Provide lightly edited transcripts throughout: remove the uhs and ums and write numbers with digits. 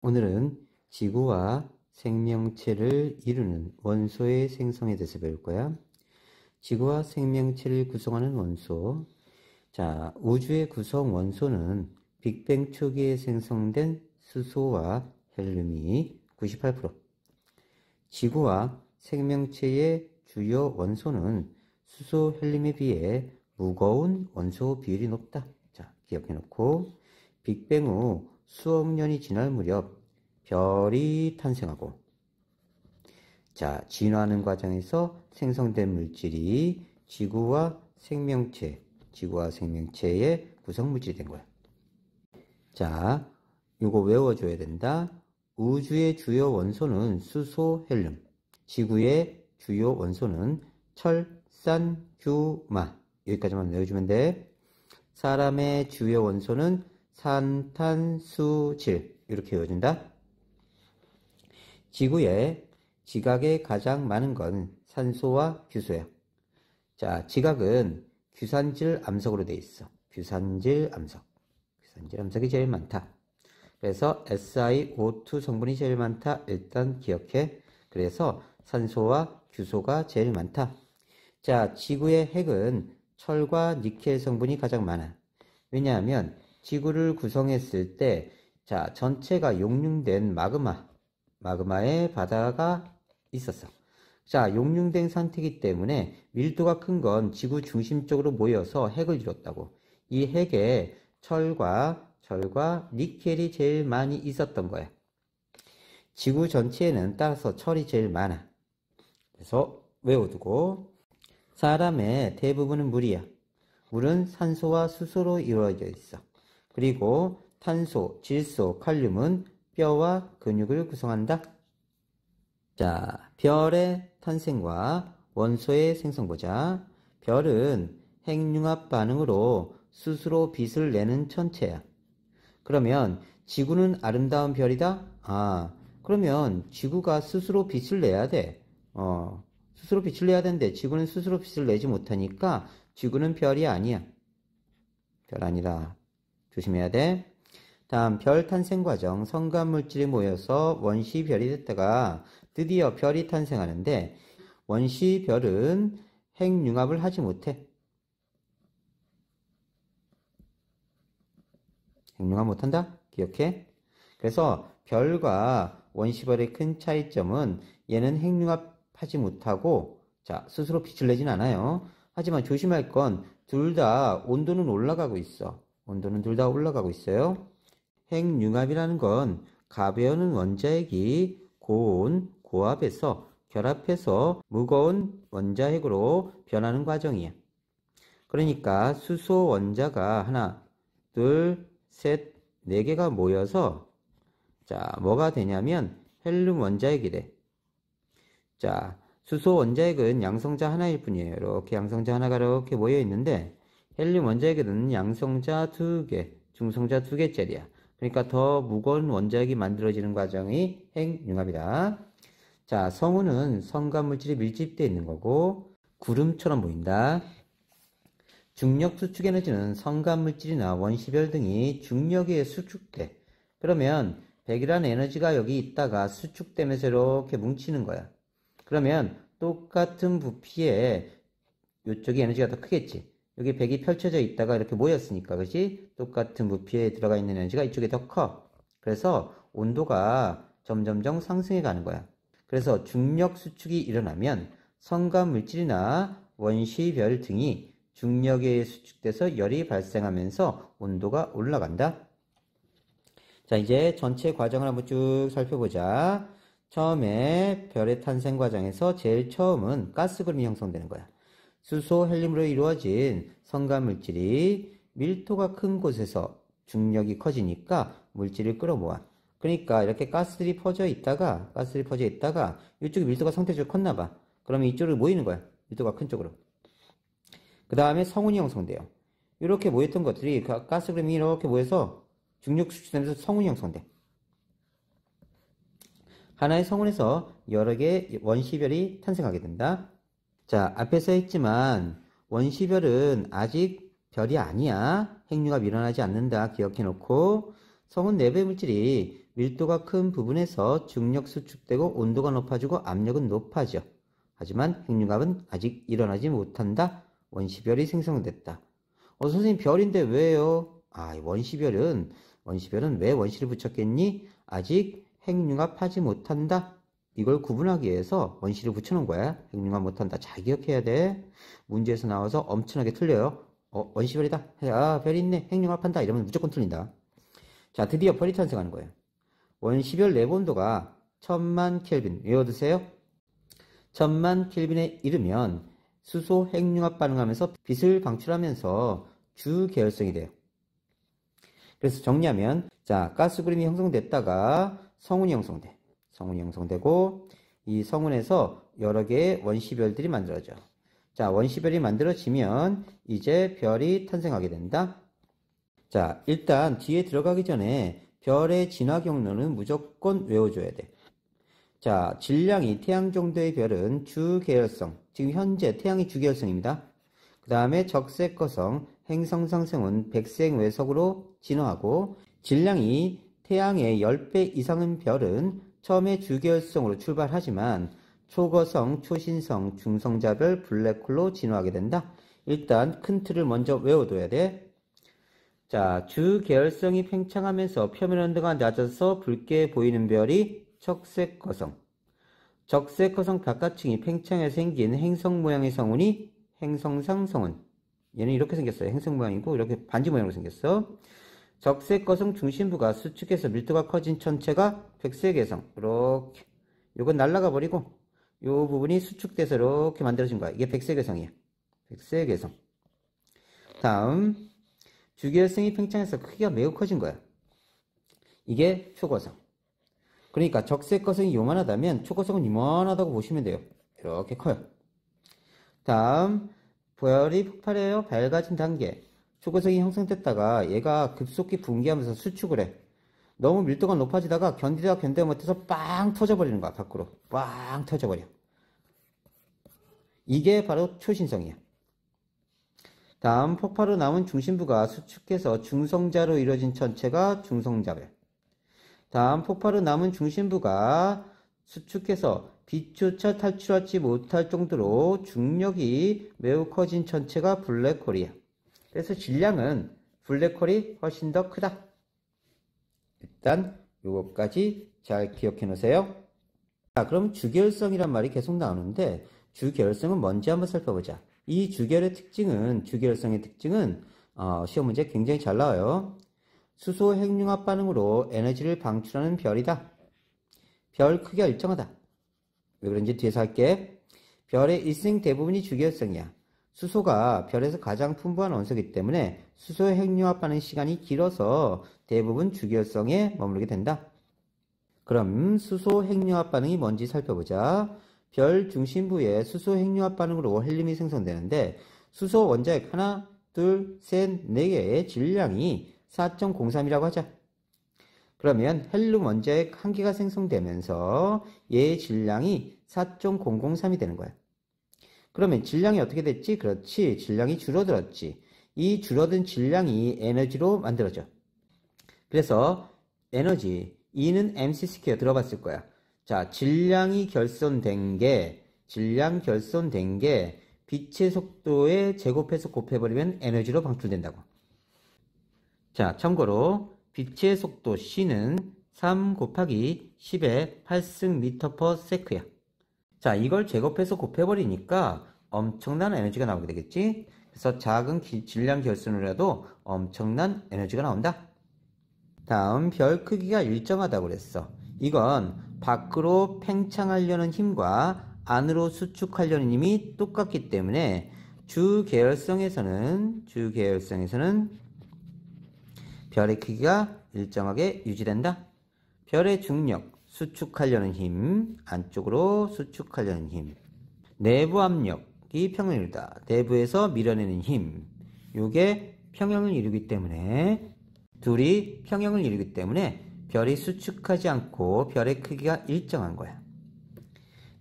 오늘은 지구와 생명체를 이루는 원소의 생성에 대해서 배울 거야. 지구와 생명체를 구성하는 원소. 자, 우주의 구성 원소는 빅뱅 초기에 생성된 수소와 헬륨이 98%. 지구와 생명체의 주요 원소는 수소, 헬륨에 비해 무거운 원소 비율이 높다. 자, 기억해놓고 빅뱅 후 수억 년이 지날 무렵 별이 탄생하고, 자, 진화하는 과정에서 생성된 물질이 지구와 생명체의 구성 물질이 된 거야. 자, 요거 외워줘야 된다. 우주의 주요 원소는 수소, 헬륨. 지구의 주요 원소는 철, 산, 휴마. 여기까지만 외워주면 돼. 사람의 주요 원소는 산, 탄, 수, 질. 이렇게 외워준다. 지구에 지각에 가장 많은 건 산소와 규소야. 자, 지각은 규산질 암석으로 되어 있어. 규산질 암석이 제일 많다. 그래서 SiO2 성분이 제일 많다. 일단 기억해. 그래서 산소와 규소가 제일 많다. 자, 지구의 핵은 철과 니켈 성분이 가장 많아. 왜냐하면 지구를 구성했을 때, 자, 전체가 용융된 마그마의 바다가 있었어. 자, 용융된 상태이기 때문에 밀도가 큰 건 지구 중심 쪽으로 모여서 핵을 이뤘다고. 이 핵에 철과 니켈이 제일 많이 있었던 거야. 지구 전체에는 따라서 철이 제일 많아. 그래서 외워두고, 사람의 대부분은 물이야. 물은 산소와 수소로 이루어져 있어. 그리고 탄소, 질소, 칼륨은 뼈와 근육을 구성한다. 자, 별의 탄생과 원소의 생성 보자. 별은 핵융합 반응으로 스스로 빛을 내는 천체야. 그러면 지구는 아름다운 별이다? 그러면 지구가 스스로 빛을 내야 돼. 스스로 빛을 내야 되는데 지구는 스스로 빛을 내지 못하니까 지구는 별이 아니야. 별 아니다. 조심해야 돼. 다음, 별 탄생 과정. 성간물질이 모여서 원시별이 됐다가 드디어 별이 탄생하는데, 원시별은 핵융합을 하지 못해. 핵융합 못한다? 기억해? 그래서 별과 원시별의 큰 차이점은 얘는 핵융합하지 못하고, 자, 스스로 빛을 내진 않아요. 하지만 조심할 건 둘 다 온도는 올라가고 있어. 온도는 둘 다 올라가고 있어요. 핵융합이라는 건 가벼운 원자핵이 고온, 고압에서 결합해서 무거운 원자핵으로 변하는 과정이야. 그러니까 수소 원자가 하나, 둘, 셋, 네 개가 모여서, 자, 뭐가 되냐면 헬륨 원자핵이 돼. 자, 수소 원자핵은 양성자 하나일 뿐이에요. 이렇게 양성자 하나가 이렇게 모여 있는데, 헬륨 원자핵은 양성자 두 개, 중성자 두 개짜리야. 그러니까 더 무거운 원자핵이 만들어지는 과정이 핵융합이다. 자, 성우는 성간물질이 밀집되어 있는 거고 구름처럼 보인다. 중력 수축 에너지는 성간물질이나 원시별 등이 중력에 의해 수축돼. 그러면 백이라는 에너지가 여기 있다가 수축되면서 이렇게 뭉치는 거야. 그러면 똑같은 부피에 이쪽이 에너지가 더 크겠지. 여기 백이 펼쳐져 있다가 이렇게 모였으니까, 그렇지? 똑같은 부피에 들어가 있는 에너지가 이쪽이 더 커. 그래서 온도가 점점점 상승해 가는 거야. 그래서 중력 수축이 일어나면 성간 물질이나 원시별 등이 중력에 의해 수축돼서 열이 발생하면서 온도가 올라간다. 자, 이제 전체 과정을 한번 쭉 살펴보자. 처음에 별의 탄생 과정에서 제일 처음은 가스구름이 형성되는 거야. 수소, 헬륨으로 이루어진 성간물질이 밀도가 큰 곳에서 중력이 커지니까 물질을 끌어모아. 그러니까 이렇게 가스들이 퍼져 있다가 이쪽에 밀도가 상대적으로 컸나 봐. 그러면 이쪽으로 모이는 거야. 밀도가 큰 쪽으로. 그 다음에 성운이 형성돼요. 이렇게 모였던 것들이 가스구름이 이렇게 모여서 중력 수축되면서 성운이 형성돼. 하나의 성운에서 여러 개의 원시별이 탄생하게 된다. 자, 앞에서 했지만 원시별은 아직 별이 아니야. 핵융합이 일어나지 않는다. 기억해놓고 성운 내부의 물질이 밀도가 큰 부분에서 중력 수축되고 온도가 높아지고 압력은 높아져. 하지만 핵융합은 아직 일어나지 못한다. 원시별이 생성됐다. 선생님 별인데 왜요? 원시별은 왜 원시를 붙였겠니? 아직 핵융합하지 못한다. 이걸 구분하기 위해서 원시를 붙여놓은 거야. 핵융합 못한다. 잘 기억해야 돼. 문제에서 나와서 엄청나게 틀려요. 원시별이다. 별이 있네. 핵융합한다. 이러면 무조건 틀린다. 자, 드디어 별이 탄생하는 거예요. 원시별 내부 온도가 1000만 켈빈. 외워두세요. 1000만 켈빈에 이르면 수소 핵융합 반응하면서 빛을 방출하면서 주계열성이 돼요. 그래서 정리하면, 자, 가스구름이 형성됐다가 성운이 형성돼. 성운이 형성되고, 이 성운에서 여러 개의 원시별들이 만들어져. 자, 원시별이 만들어지면 이제 별이 탄생하게 된다. 자, 일단 뒤에 들어가기 전에 별의 진화 경로는 무조건 외워줘야 돼. 자, 질량이 태양 정도의 별은 주계열성, 지금 현재 태양이 주계열성입니다. 그 다음에 적색거성, 행성상승은 백색외석으로 진화하고, 질량이 태양의 10배 이상인 별은 처음에 주계열성으로 출발하지만 초거성, 초신성, 중성자별, 블랙홀로 진화하게 된다. 일단 큰 틀을 먼저 외워둬야 돼. 자, 주계열성이 팽창하면서 표면 온도가 낮아서 붉게 보이는 별이 적색거성. 적색거성 바깥층이 팽창해 생긴 행성 모양의 성운이 행성상 성운. 얘는 이렇게 생겼어요. 행성 모양이고 이렇게 반지 모양으로 생겼어. 적색거성 중심부가 수축해서 밀도가 커진 천체가 백색외성. 이렇게. 요건 날아가 버리고 요 부분이 수축돼서 이렇게 만들어진 거야. 이게 백색외성이야. 백색외성. 다음, 주계열성이 팽창해서 크기가 매우 커진 거야. 이게 초거성. 그러니까 적색거성이 요만하다면 초거성은 이만하다고 보시면 돼요. 이렇게 커요. 다음, 별이 폭발해요. 밝아진 단계. 초거성이 형성됐다가 얘가 급속히 붕괴하면서 수축을 해. 너무 밀도가 높아지다가 견디다 못해서 빵 터져버리는 거야. 밖으로 빵 터져버려. 이게 바로 초신성이야. 다음, 폭발로 남은 중심부가 수축해서 중성자로 이루어진 천체가 중성자별. 다음, 폭발로 남은 중심부가 수축해서 빛조차 탈출하지 못할 정도로 중력이 매우 커진 천체가 블랙홀이야. 그래서 질량은 블랙홀이 훨씬 더 크다. 일단 요것까지 잘 기억해 놓으세요. 자, 그럼 주계열성이란 말이 계속 나오는데 주계열성은 뭔지 한번 살펴보자. 이 주계열성의 특징은 시험 문제 굉장히 잘 나와요. 수소 핵융합 반응으로 에너지를 방출하는 별이다. 별 크기가 일정하다. 왜 그런지 뒤에서 할게. 별의 일생 대부분이 주계열성이야. 수소가 별에서 가장 풍부한 원소이기 때문에 수소 핵융합 반응 시간이 길어서 대부분 주계열성에 머무르게 된다. 그럼 수소 핵융합 반응이 뭔지 살펴보자. 별 중심부에 수소 핵융합 반응으로 헬륨이 생성되는데 수소 원자핵 하나, 둘, 셋, 네 개의 질량이 4.03이라고 하자. 그러면 헬륨 원자핵 한 개가 생성되면서 얘의 질량이 4.003이 되는 거야. 그러면 질량이 어떻게 됐지? 그렇지. 질량이 줄어들었지. 이 줄어든 질량이 에너지로 만들어져. 그래서 에너지, E는 mc2 들어봤을 거야. 자, 질량 결손된 게 빛의 속도에 제곱해서 곱해버리면 에너지로 방출된다고. 자, 참고로 빛의 속도 C는 3 곱하기 10의 8승/ms야. 자, 이걸 제곱해서 곱해버리니까 엄청난 에너지가 나오게 되겠지? 그래서 작은 질량 결손이라도 엄청난 에너지가 나온다. 다음, 별 크기가 일정하다고 그랬어. 이건 밖으로 팽창하려는 힘과 안으로 수축하려는 힘이 똑같기 때문에 주계열성에서는 별의 크기가 일정하게 유지된다. 별의 중력, 수축하려는 힘, 안쪽으로 수축하려는 힘, 내부 압력이 평형을 이루다. 내부에서 밀어내는 힘, 요게 평형을 이루기 때문에 둘이 평형을 이루기 때문에 별이 수축하지 않고 별의 크기가 일정한 거야.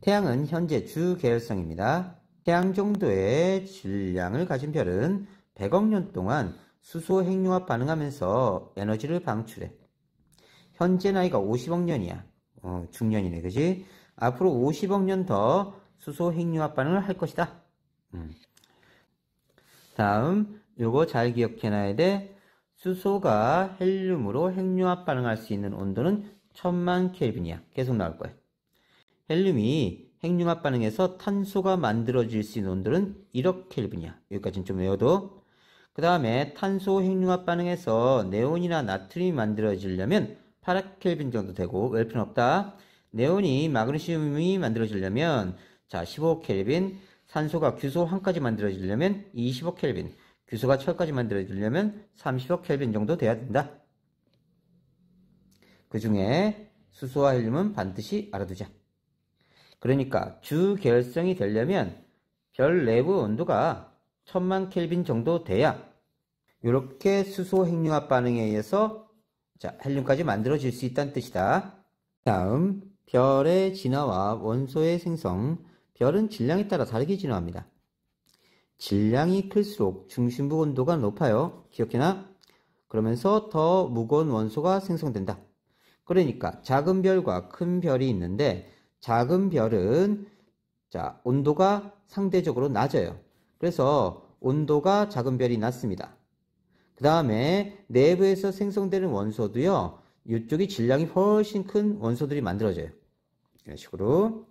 태양은 현재 주계열성입니다. 태양 정도의 질량을 가진 별은 100억 년 동안 수소 핵융합 반응하면서 에너지를 방출해. 현재 나이가 50억 년이야. 중년이네, 그지? 앞으로 50억 년 더 수소 핵융합 반응을 할 것이다. 다음, 요거 잘 기억해놔야 돼. 수소가 헬륨으로 핵융합 반응할 수 있는 온도는 1000만 켈빈이야. 계속 나올 거야. 헬륨이 핵융합 반응에서 탄소가 만들어질 수 있는 온도는 1억 켈빈이야. 여기까지는 좀 외워도. 그 다음에 탄소 핵융합 반응에서 네온이나 나트륨이 만들어지려면 8억 켈빈 정도 되고, 외울 필요는 없다. 네온이 마그네슘이 만들어지려면 자 15억 켈빈, 산소가 규소 황까지 만들어지려면 20억 켈빈, 규소가 철까지 만들어지려면 30억 켈빈 정도 돼야 된다. 그 중에 수소와 헬륨은 반드시 알아두자. 그러니까 주계열성이 되려면 별 내부 온도가 1000만 켈빈 정도 돼야 이렇게 수소 핵융합 반응에 의해서 자, 헬륨까지 만들어질 수 있다는 뜻이다. 다음, 별의 진화와 원소의 생성. 별은 질량에 따라 다르게 진화합니다. 질량이 클수록 중심부 온도가 높아요. 기억해놔? 그러면서 더 무거운 원소가 생성된다. 그러니까 작은 별과 큰 별이 있는데 작은 별은 자, 온도가 상대적으로 낮아요. 그래서 온도가 작은 별이 낮습니다. 그 다음에 내부에서 생성되는 원소도요, 이쪽이 질량이 훨씬 큰 원소들이 만들어져요. 이런 식으로.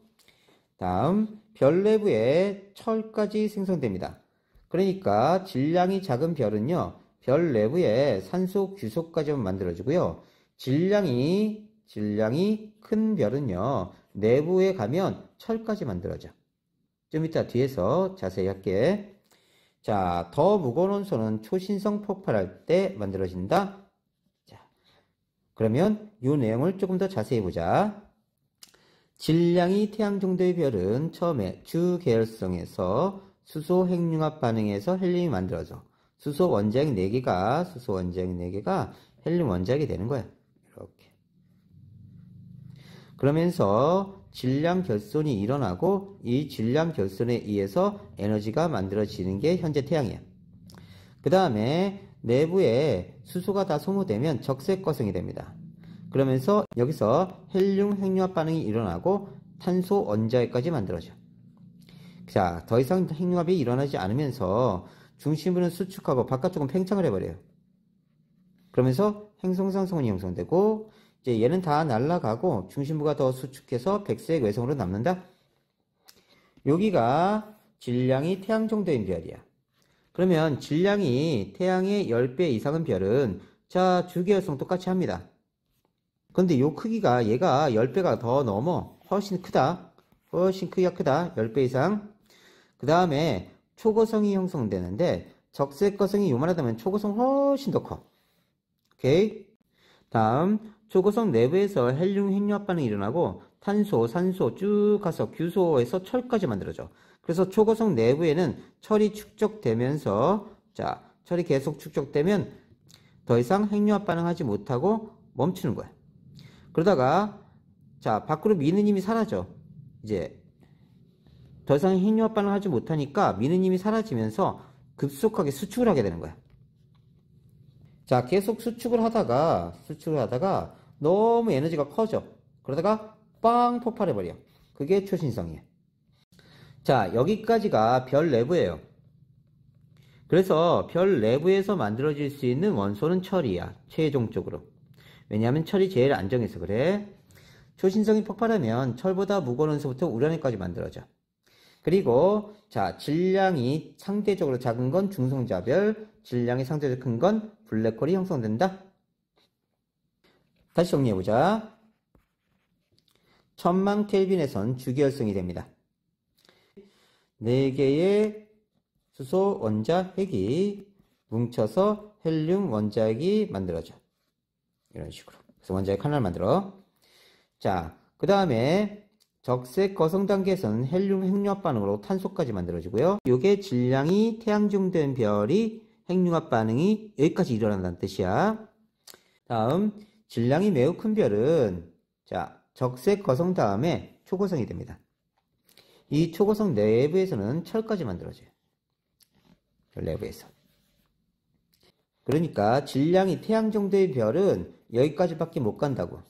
다음, 별 내부에 철까지 생성됩니다. 그러니까 질량이 작은 별은요, 별 내부에 산소, 규소까지만 만들어지고요. 질량이 큰 별은요, 내부에 가면 철까지 만들어져. 좀 이따 뒤에서 자세히 할게. 자, 더 무거운 원소는 초신성 폭발할 때 만들어진다. 자, 그러면 이 내용을 조금 더 자세히 보자. 질량이 태양 정도의 별은 처음에 주계열성에서 수소 핵융합 반응에서 헬륨이 만들어져. 수소 원자핵 4개가 헬륨 원자핵이 되는 거야. 이렇게. 그러면서 질량 결손이 일어나고 이 질량 결손에 의해서 에너지가 만들어지는 게 현재 태양이야. 그 다음에 내부에 수소가 다 소모되면 적색거성이 됩니다. 그러면서 여기서 헬륨 핵융합 반응이 일어나고 탄소 원자핵까지 만들어져. 자, 더 이상 핵융합이 일어나지 않으면서 중심부는 수축하고 바깥쪽은 팽창을 해버려요. 그러면서 행성상 성운이 형성되고 이제 얘는 다 날아가고 중심부가 더 수축해서 백색 외성으로 남는다. 여기가 질량이 태양 정도인 별이야. 그러면 질량이 태양의 10배 이상인 별은 자, 주계열성 똑같이 합니다. 근데 요 크기가 얘가 10배가 더 넘어. 훨씬 크다. 훨씬 크기가 크다. 10배 이상. 그 다음에 초고성이 형성되는데 적색거성이 요만하다면 초고성 훨씬 더 커. 오케이? 다음 초고성 내부에서 헬륨 핵융합 반응이 일어나고 탄소, 산소 쭉 가서 규소에서 철까지 만들어져. 그래서 초고성 내부에는 철이 축적되면서 자, 철이 계속 축적되면 더 이상 핵융합 반응하지 못하고 멈추는 거야. 그러다가 자, 밖으로 미는 힘이 사라져. 이제 더 이상 핵융합 반응하지 못하니까 미는 힘이 사라지면서 급속하게 수축을 하게 되는 거야. 자, 계속 수축을 하다가 너무 에너지가 커져. 그러다가 빵 폭발해버려. 그게 초신성이에요. 자, 여기까지가 별 내부예요. 그래서 별 내부에서 만들어질 수 있는 원소는 철이야. 최종적으로. 왜냐하면 철이 제일 안정해서 그래. 초신성이 폭발하면 철보다 무거운 원소부터 우라늄까지 만들어져. 그리고 자, 질량이 상대적으로 작은 건 중성자별, 질량이 상대적으로 큰 건 블랙홀이 형성된다. 다시 정리해보자. 1000만 켈빈에선 주계열성이 됩니다. 4개의 수소 원자핵이 뭉쳐서 헬륨 원자핵이 만들어져. 이런 식으로. 그래서 원자핵 하나를 만들어. 자, 그 다음에 적색 거성 단계에서는 헬륨 핵융합 반응으로 탄소까지 만들어지고요. 요게 질량이 태양 정도 된 별이 핵융합 반응이 여기까지 일어난다는 뜻이야. 다음, 질량이 매우 큰 별은 자, 적색 거성 다음에 초고성이 됩니다. 이 초고성 내부에서는 철까지 만들어져요. 별 내부에서. 그러니까 질량이 태양 정도의 별은 여기까지밖에 못 간다고.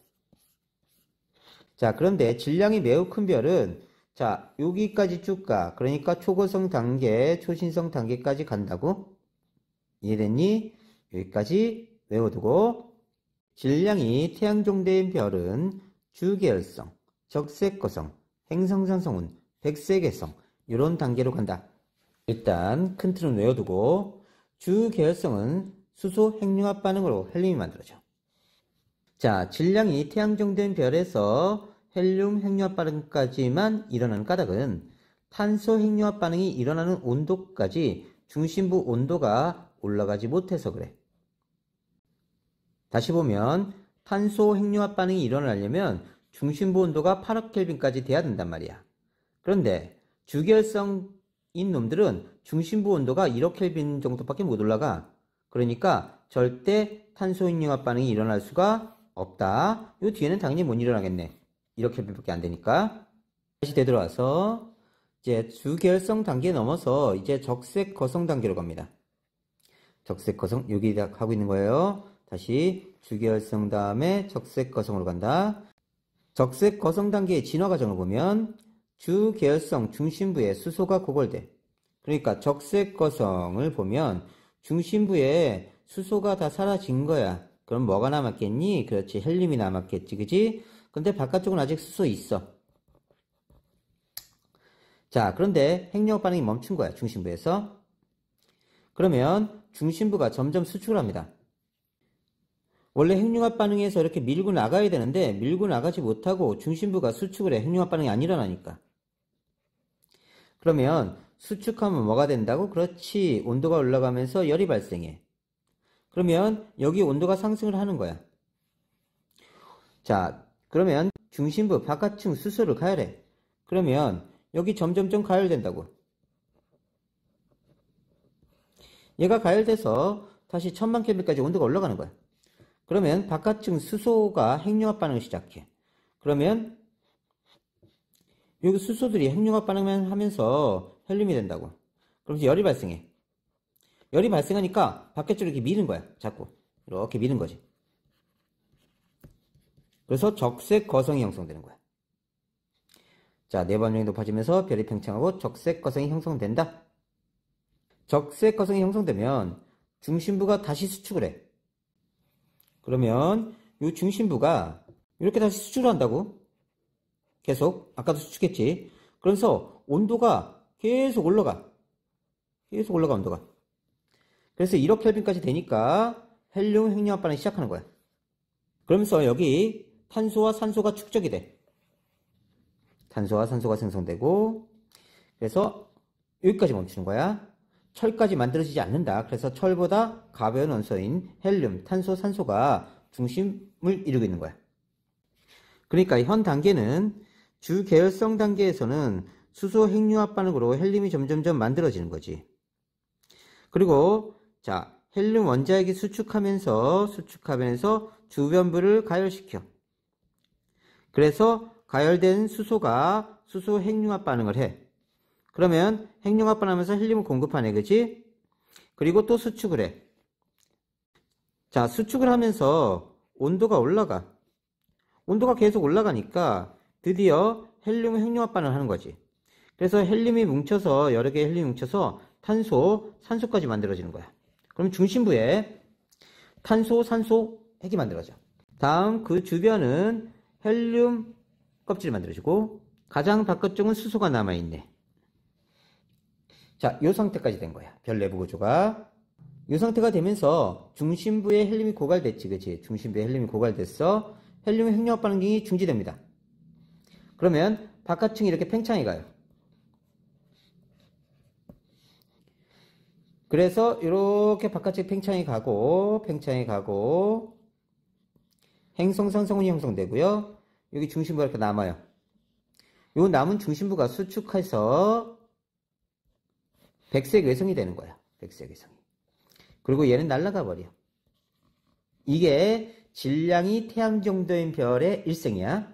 자, 그런데 질량이 매우 큰 별은 자, 여기까지 쭉 가. 그러니까 초고성 단계, 초신성 단계까지 간다고. 이해됐니? 여기까지 외워두고 질량이 태양 정도의 별은 주계열성, 적색거성, 행성산성운, 백색외성 이런 단계로 간다. 일단 큰 틀은 외워두고 주계열성은 수소 핵융합 반응으로 헬륨이 만들어져. 자, 질량이 태양 정도의 별에서 헬륨 핵융합 반응까지만 일어나는 까닭은 탄소 핵융합 반응이 일어나는 온도까지 중심부 온도가 올라가지 못해서 그래. 다시 보면 탄소 핵융합 반응이 일어나려면 중심부 온도가 8억 켈빈까지 돼야 된단 말이야. 그런데 주계열성인 놈들은 중심부 온도가 1억 켈빈 정도밖에 못 올라가. 그러니까 절대 탄소 핵융합 반응이 일어날 수가 없다. 요 뒤에는 당연히 못 일어나겠네. 1억 켈빈밖에 안 되니까. 다시 되돌아와서 이제 주계열성 단계 넘어서 이제 적색 거성 단계로 갑니다. 적색 거성 여기 하고 있는 거예요. 다시 주계열성 다음에 적색 거성으로 간다. 적색 거성 단계의 진화 과정을 보면 주계열성 중심부에 수소가 고갈돼. 그러니까 적색 거성을 보면 중심부에 수소가 다 사라진 거야. 그럼 뭐가 남았겠니? 그렇지, 헬륨이 남았겠지, 그지? 근데 바깥쪽은 아직 수소 있어. 자, 그런데 핵융합 반응이 멈춘 거야, 중심부에서. 그러면 중심부가 점점 수축을 합니다. 원래 핵융합 반응에서 이렇게 밀고 나가야 되는데 밀고 나가지 못하고 중심부가 수축을 해. 핵융합 반응이 안 일어나니까. 그러면 수축하면 뭐가 된다고? 그렇지, 온도가 올라가면서 열이 발생해. 그러면 여기 온도가 상승을 하는 거야. 자, 그러면 중심부 바깥층 수소를 가열해. 그러면 여기 점점점 가열된다고. 얘가 가열돼서 다시 1000만 켈빈까지 온도가 올라가는 거야. 그러면 바깥층 수소가 핵융합 반응을 시작해. 그러면 여기 수소들이 핵융합 반응을 하면서 헬륨이 된다고. 그러면서 열이 발생해. 열이 발생하니까 바깥쪽으로 이렇게 미는 거야. 자꾸 이렇게 미는 거지. 그래서 적색 거성이 형성되는 거야. 자, 내부압력이 높아지면서 별이 팽창하고 적색 거성이 형성된다. 적색 거성이 형성되면 중심부가 다시 수축을 해. 그러면 이 중심부가 이렇게 다시 수축을 한다고. 계속 아까도 수축했지. 그래서 온도가 계속 올라가. 계속 올라가, 온도가. 그래서 1억 켈빈까지 되니까 헬륨 핵융합 반응이 시작하는 거야. 그러면서 여기 탄소와 산소가 축적이 돼. 탄소와 산소가 생성되고, 그래서 여기까지 멈추는 거야. 철까지 만들어지지 않는다. 그래서 철보다 가벼운 원소인 헬륨, 탄소, 산소가 중심을 이루고 있는 거야. 그러니까 현 단계는 주계열성 단계에서는 수소 핵융합 반응으로 헬륨이 점점점 만들어지는 거지. 그리고 자, 헬륨 원자핵이 수축하면서 주변부를 가열시켜. 그래서 가열된 수소가 수소 핵융합 반응을 해. 그러면 핵융합 반응하면서 헬륨을 공급하네, 그치? 그리고 또 수축을 해. 자, 수축을 하면서 온도가 올라가. 온도가 계속 올라가니까 드디어 헬륨 핵융합 반응을 하는 거지. 그래서 헬륨이 뭉쳐서, 여러 개의 헬륨이 뭉쳐서 탄소, 산소까지 만들어지는 거야. 그럼 중심부에 탄소, 산소 핵이 만들어져. 다음 그 주변은 헬륨 껍질이 만들어지고 가장 바깥쪽은 수소가 남아있네. 자, 이 상태까지 된 거야. 별 내부 구조가. 이 상태가 되면서 중심부에 헬륨이 고갈됐지, 그치? 중심부에 헬륨이 고갈됐어. 헬륨 핵융합 반응이 중지됩니다. 그러면 바깥층이 이렇게 팽창해 가요. 그래서 이렇게 바깥쪽 팽창해 가고 행성산성운이 형성되고요. 여기 중심부가 이렇게 남아요. 이 남은 중심부가 수축해서 백색 외성이 되는 거야. 백색 외성이. 그리고 얘는 날아가 버려. 이게 질량이 태양 정도인 별의 일생이야.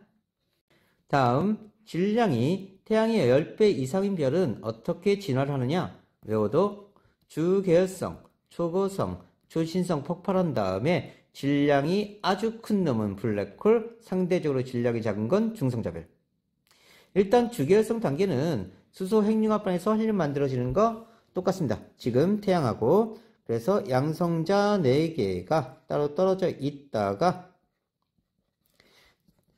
다음, 질량이 태양의 10배 이상인 별은 어떻게 진화를 하느냐? 외워도 주계열성, 초고성, 초신성 폭발한 다음에 질량이 아주 큰 놈은 블랙홀, 상대적으로 질량이 작은 건 중성자별. 일단 주계열성 단계는 수소 핵융합반에서 헬륨 만들어지는 거 똑같습니다. 지금 태양하고. 그래서 양성자 4개가 따로 떨어져 있다가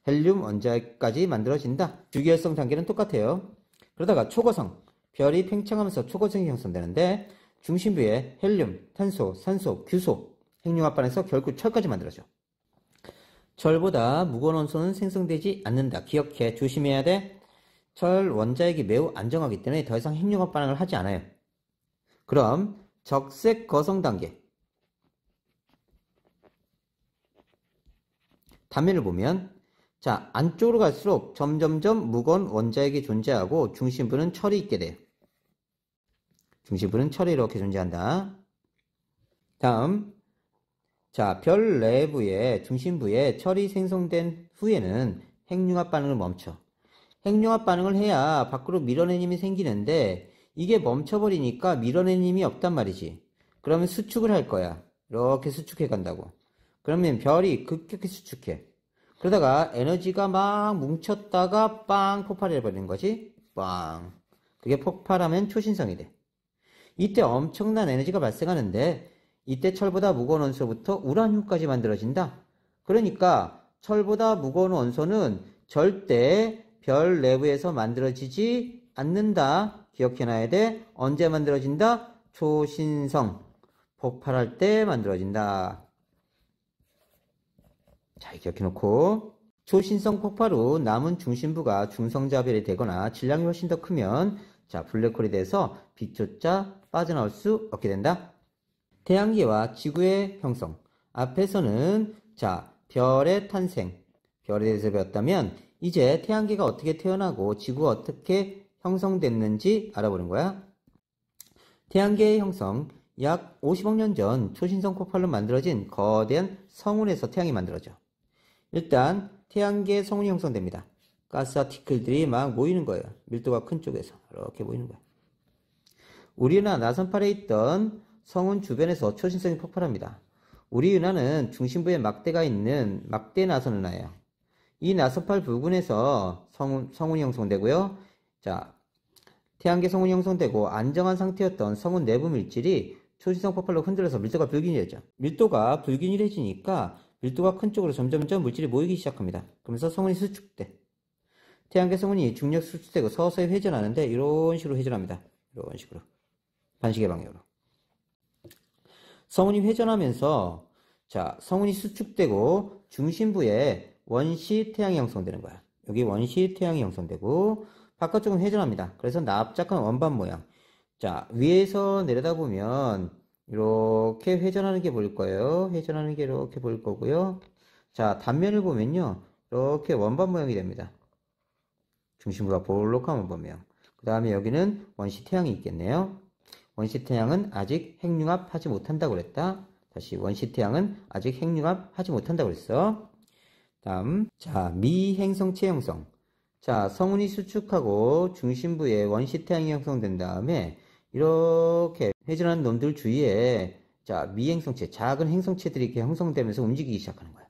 헬륨 원자까지 만들어진다. 주계열성 단계는 똑같아요. 그러다가 초고성, 별이 팽창하면서 초고성이 형성되는데 중심부에 헬륨, 탄소, 산소, 규소, 핵융합반에서 결국 철까지 만들어져. 철보다 무거운 원소는 생성되지 않는다. 기억해. 조심해야 돼. 철 원자핵이 매우 안정하기 때문에 더 이상 핵융합 반응을 하지 않아요. 그럼 적색 거성 단계. 단면을 보면 자, 안쪽으로 갈수록 점점점 무거운 원자핵이 존재하고 중심부는 철이 있게 돼요. 중심부는 철이 이렇게 존재한다. 다음, 자, 별 내부의 중심부에 철이 생성된 후에는 핵융합 반응을 멈춰. 핵융합 반응을 해야 밖으로 밀어낸 힘이 생기는데 이게 멈춰버리니까 밀어낸 힘이 없단 말이지. 그러면 수축을 할 거야. 이렇게 수축해 간다고. 그러면 별이 급격히 수축해. 그러다가 에너지가 막 뭉쳤다가 빵 폭발해버리는 거지. 빵. 그게 폭발하면 초신성이 돼. 이때 엄청난 에너지가 발생하는데 이때 철보다 무거운 원소부터 우라늄까지 만들어진다. 그러니까 철보다 무거운 원소는 절대 별 내부에서 만들어지지 않는다. 기억해놔야 돼. 언제 만들어진다? 초신성. 폭발할 때 만들어진다. 잘 기억해놓고 초신성 폭발 후 남은 중심부가 중성자별이 되거나 질량이 훨씬 더 크면 자 블랙홀이 돼서 빛조차 빠져나올 수 없게 된다. 태양계와 지구의 형성. 앞에서는 자 별의 탄생, 별에 대해서 배웠다면 이제 태양계가 어떻게 태어나고 지구가 어떻게 형성됐는지 알아보는 거야. 태양계의 형성. 약 50억 년 전 초신성 폭발로 만들어진 거대한 성운에서 태양이 만들어져. 일단 태양계 성운이 형성됩니다. 가스아티클들이 막 모이는 거예요. 밀도가 큰 쪽에서 이렇게 모이는 거예요. 우리은하 나선팔에 있던 성운 주변에서 초신성이 폭발합니다. 우리 은하는 중심부에 막대가 있는 막대 나선은하예요. 이 나선팔 부근에서 성운이 형성되고요. 자, 태양계 성운이 형성되고 안정한 상태였던 성운 내부 밀질이 초신성 폭발로 흔들려서 밀도가 불균일해져. 밀도가 불균일해지니까 밀도가 큰 쪽으로 점점점 물질이 모이기 시작합니다. 그러면서 성운이 수축돼. 태양계 성운이 중력 수축되고 서서히 회전하는데 이런 식으로 회전합니다. 이런 식으로. 반시계 방향으로. 성운이 회전하면서 자, 성운이 수축되고 중심부에 원시 태양이 형성되는 거야. 여기 원시 태양이 형성되고 바깥쪽은 회전합니다. 그래서 납작한 원반 모양. 자, 위에서 내려다보면 이렇게 회전하는 게 보일 거예요. 회전하는 게 이렇게 보일 거고요. 자, 단면을 보면요. 이렇게 원반 모양이 됩니다. 중심부가 볼록한 원반 모양. 그 다음에 여기는 원시 태양이 있겠네요. 원시 태양은 아직 핵융합 하지 못한다고 그랬다. 다시 원시 태양은 아직 핵융합 하지 못한다고 그랬어. 다음, 자, 미행성체 형성. 자, 성운이 수축하고 중심부에 원시 태양이 형성된 다음에 이렇게 회전하는 놈들 주위에 자, 미행성체, 작은 행성체들이 이렇게 형성되면서 움직이기 시작하는 거야.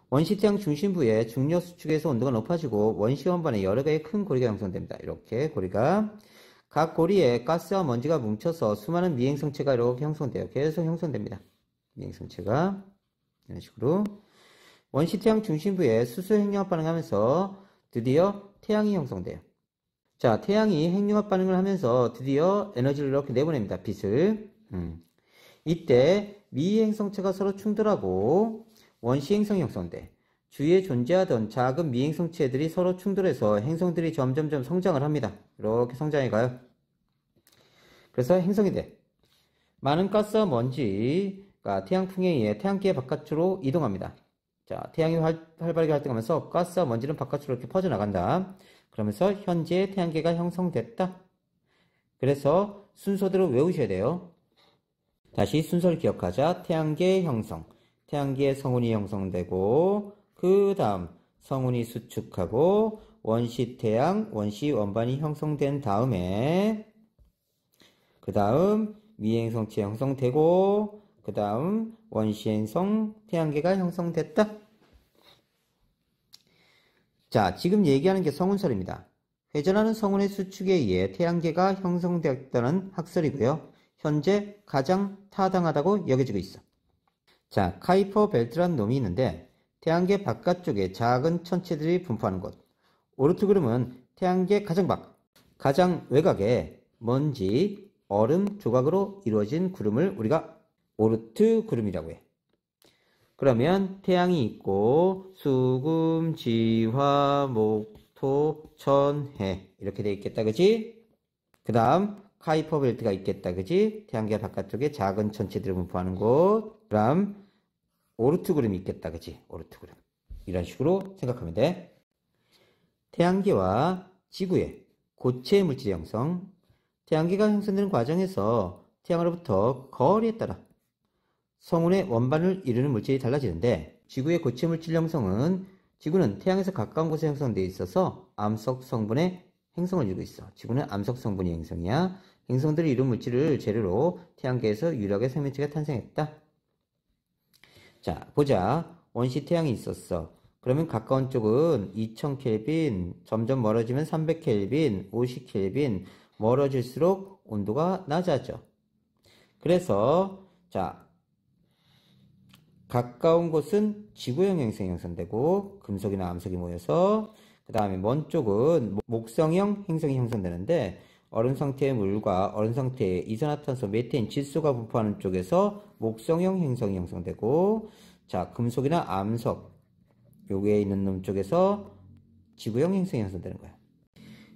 원시 태양 중심부에 중력 수축에서 온도가 높아지고 원시 원반에 여러 개의 큰 고리가 형성됩니다. 이렇게 고리가 각 고리에 가스와 먼지가 뭉쳐서 수많은 미행성체가 이렇게 형성돼요. 계속 형성됩니다. 미행성체가 이런 식으로 원시 태양 중심부에 수소 핵융합 반응하면서 드디어 태양이 형성돼요. 자, 태양이 핵융합 반응을 하면서 드디어 에너지를 이렇게 내보냅니다. 빛을. 이때 미행성체가 서로 충돌하고 원시행성이 형성돼. 주위에 존재하던 작은 미행성체들이 서로 충돌해서 행성들이 점점점 성장을 합니다. 이렇게 성장해 가요. 그래서 행성이 돼. 많은 가스와 먼지가 태양풍에 의해 태양계 바깥으로 이동합니다. 자, 태양이 활발하게 활동하면서 가스와 먼지는 바깥으로 이렇게 퍼져나간다. 그러면서 현재 태양계가 형성됐다. 그래서 순서대로 외우셔야 돼요. 다시 순서를 기억하자. 태양계 형성. 태양계 성운이 형성되고 그 다음 성운이 수축하고 원시 태양, 원시 원반이 형성된 다음에 그 다음 미행성체 형성되고 그 다음 원시행성 태양계가 형성됐다. 자, 지금 얘기하는 게 성운설입니다. 회전하는 성운의 수축에 의해 태양계가 형성되었다는 학설이고요. 현재 가장 타당하다고 여겨지고 있어. 자, 카이퍼 벨트라는 놈이 있는데 태양계 바깥쪽에 작은 천체들이 분포하는 곳. 오르트 구름은 태양계 가장 밖, 가장 외곽에 먼지, 얼음 조각으로 이루어진 구름을 우리가 오르트 구름이라고 해. 그러면 태양이 있고 수금, 지화, 목, 토, 천, 해 이렇게 돼 있겠다, 그지? 그 다음 카이퍼 벨트가 있겠다, 그지? 태양계 바깥쪽에 작은 천체들을 분포하는 곳. 그 다음 오르트 구름이 있겠다, 그지? 오르트 구름. 이런 식으로 생각하면 돼. 태양계와 지구의 고체 물질 형성. 태양계가 형성되는 과정에서 태양으로부터 거리에 따라 성운의 원반을 이루는 물질이 달라지는데, 지구의 고체 물질 형성은, 지구는 태양에서 가까운 곳에 형성되어 있어서 암석 성분의 행성을 이루고 있어. 지구는 암석 성분이 행성이야. 행성들을 이룬 물질을 재료로 태양계에서 유력의 생명체가 탄생했다. 자, 보자. 원시 태양이 있었어. 그러면 가까운 쪽은 2000켈빈, 점점 멀어지면 300켈빈, 50켈빈, 멀어질수록 온도가 낮아져. 그래서 자, 가까운 곳은 지구형 행성이 형성되고 금속이나 암석이 모여서, 그 다음에 먼 쪽은 목성형 행성이 형성되는데, 얼음 상태의 물과 얼음 상태의 이산화탄소, 메테인, 질소가 분포하는 쪽에서 목성형 행성이 형성되고, 자, 금속이나 암석 요게 있는 놈 쪽에서 지구형 행성이 형성되는 거야.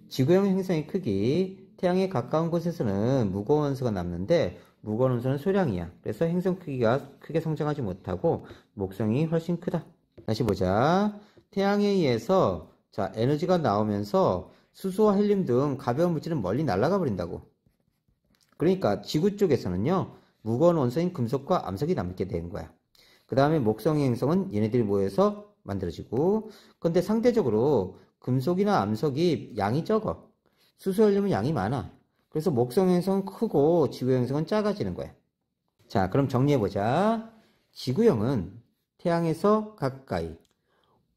지구형 행성의 크기, 태양에 가까운 곳에서는 무거운 원소가 남는데 무거운 원소는 소량이야. 그래서 행성 크기가 크게 성장하지 못하고 목성이 훨씬 크다. 다시 보자. 태양에 의해서 자, 에너지가 나오면서 수소와 헬륨 등 가벼운 물질은 멀리 날아가 버린다고. 그러니까 지구 쪽에서는요, 무거운 원소인 금속과 암석이 남게 되는 거야. 그 다음에 목성 행성은 얘네들이 모여서 만들어지고, 근데 상대적으로 금속이나 암석이 양이 적어. 수소, 헬륨은 양이 많아. 그래서 목성 행성은 크고 지구 행성은 작아지는 거야. 자, 그럼 정리해보자. 지구형은 태양에서 가까이,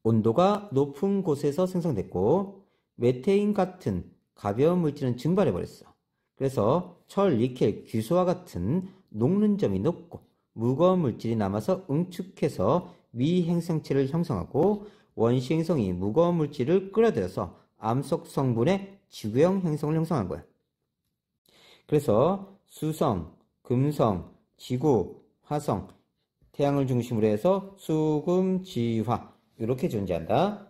온도가 높은 곳에서 생성됐고, 메테인 같은 가벼운 물질은 증발해버렸어. 그래서 철, 니켈, 규소와 같은 녹는 점이 높고 무거운 물질이 남아서 응축해서 미행성체를 형성하고, 원시 행성이 무거운 물질을 끌어들여서 암석 성분의 지구형 행성을 형성한 거야. 그래서 수성, 금성, 지구, 화성, 태양을 중심으로 해서 수금, 지화 이렇게 존재한다.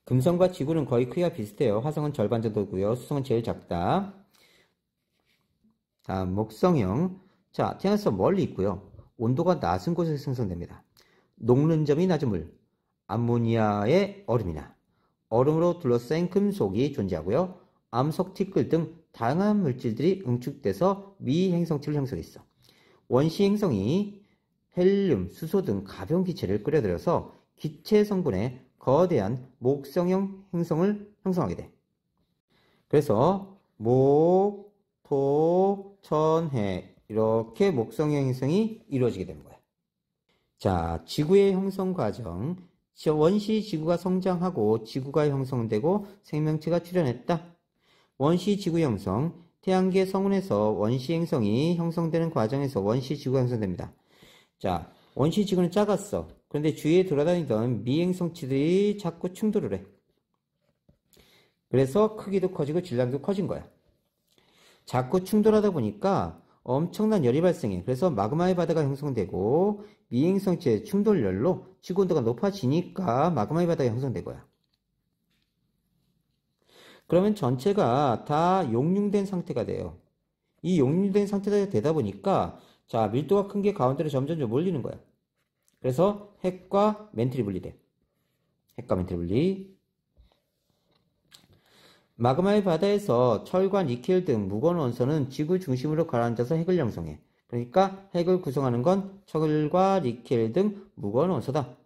금성과 지구는 거의 크기가 비슷해요. 화성은 절반 정도고요. 수성은 제일 작다. 다음 목성형. 자, 태양에서 멀리 있고요. 온도가 낮은 곳에서 생성됩니다. 녹는 점이 낮은 물, 암모니아의 얼음이나 얼음으로 둘러싸인 금속이 존재하고요. 암석, 티끌 등 다양한 물질들이 응축돼서 미행성체를 형성했어. 원시 행성이 헬륨, 수소 등 가벼운 기체를 끌어들여서 기체 성분의 거대한 목성형 행성을 형성하게 돼. 그래서 목, 토, 천, 해 이렇게 목성형 행성이 이루어지게 되는 거야. 자, 지구의 형성 과정. 원시 지구가 성장하고 지구가 형성되고 생명체가 출현했다. 원시 지구 형성. 태양계 성운에서 원시 행성이 형성되는 과정에서 원시 지구가 형성됩니다. 자, 원시 지구는 작았어. 그런데 주위에 돌아다니던 미행성체들이 자꾸 충돌을 해. 그래서 크기도 커지고 질량도 커진 거야. 자꾸 충돌하다 보니까 엄청난 열이 발생해. 그래서 마그마의 바다가 형성되고, 미행성체의 충돌열로 지구 온도가 높아지니까 마그마의 바다가 형성된 거야. 그러면 전체가 다 용융된 상태가 돼요. 이 용융된 상태가 되다 보니까 자, 밀도가 큰 게 가운데로 점점 몰리는 거야. 그래서 핵과 멘틀이 분리돼. 핵과 멘틀 분리. 마그마의 바다에서 철과 니켈 등 무거운 원소는 지구 중심으로 가라앉아서 핵을 형성해. 그러니까 핵을 구성하는 건 철과 니켈 등 무거운 원소다.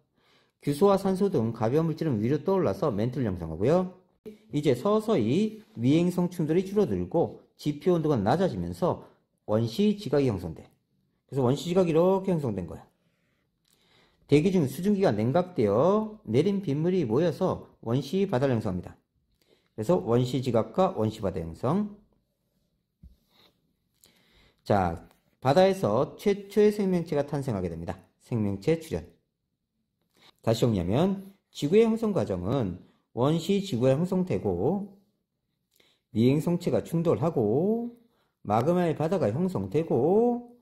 규소와 산소 등 가벼운 물질은 위로 떠올라서 멘틀을 형성하고요. 이제 서서히 미행성 충돌이 줄어들고 지표 온도가 낮아지면서 원시 지각이 형성돼. 그래서 원시지각이 이렇게 형성된 거야. 대기 중 수증기가 냉각되어 내린 빗물이 모여서 원시바다를 형성합니다. 그래서 원시지각과 원시바다 형성. 자, 바다에서 최초의 생명체가 탄생하게 됩니다. 생명체 출현. 다시 정리하면 지구의 형성 과정은 원시지구가 형성되고 미행성체가 충돌하고 마그마의 바다가 형성되고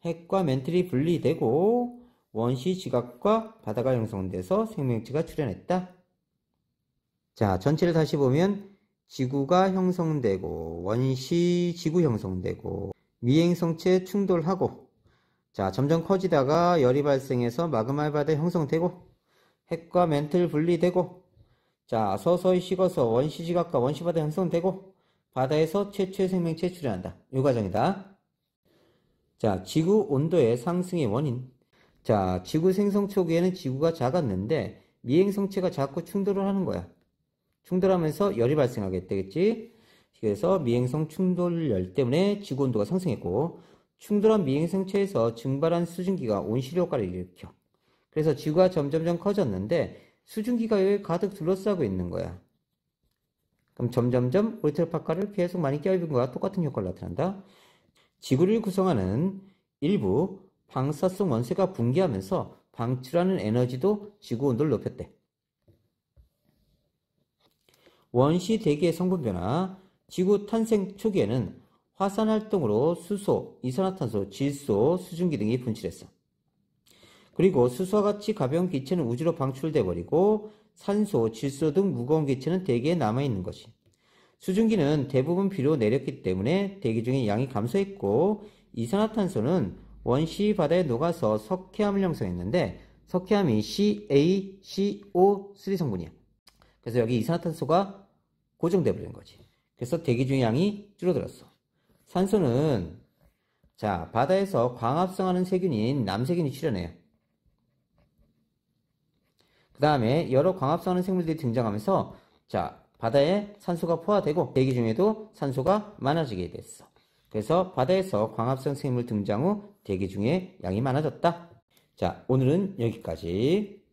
핵과 멘틀이 분리되고 원시지각과 바다가 형성돼서 생명체가 출현했다. 자, 전체를 다시 보면 지구가 형성되고 원시지구 형성되고 미행성체 충돌하고 자, 점점 커지다가 열이 발생해서 마그마의 바다 형성되고 핵과 멘틀 분리되고 자, 서서히 식어서 원시지각과 원시바다 형성되고 바다에서 최초의 생명체 출현한다. 이 과정이다. 자, 지구 온도의 상승의 원인. 자, 지구 생성 초기에는 지구가 작았는데 미행성체가 자꾸 충돌을 하는 거야. 충돌하면서 열이 발생하게 되겠지. 그래서 미행성 충돌열 때문에 지구 온도가 상승했고 충돌한 미행성체에서 증발한 수증기가 온실 효과를 일으켜. 그래서 지구가 점점점 커졌는데 수증기가 여기 가득 둘러싸고 있는 거야. 그럼 점점점 오리털파카를 계속 많이 껴입은 거와 똑같은 효과를 나타낸다. 지구를 구성하는 일부 방사성 원소가 붕괴하면서 방출하는 에너지도 지구 온도를 높였대. 원시 대기의 성분 변화. 지구 탄생 초기에는 화산 활동으로 수소, 이산화탄소, 질소, 수증기 등이 분출했어. 그리고 수소와 같이 가벼운 기체는 우주로 방출돼 버리고 산소, 질소 등 무거운 기체는 대기에 남아있는 것이. 수증기는 대부분 비로 내렸기 때문에 대기 중에 양이 감소했고 이산화탄소는 원시 바다에 녹아서 석회암을 형성했는데 석회암이 CaCO3 성분이야. 그래서 여기 이산화탄소가 고정돼 버린 거지. 그래서 대기 중의 양이 줄어들었어. 산소는 자, 바다에서 광합성하는 세균인 남세균이 출현해요. 그 다음에 여러 광합성하는 생물들이 등장하면서 자, 바다에 산소가 포화되고 대기 중에도 산소가 많아지게 됐어. 그래서 바다에서 광합성 생물 등장 후 대기 중에 양이 많아졌다. 자, 오늘은 여기까지.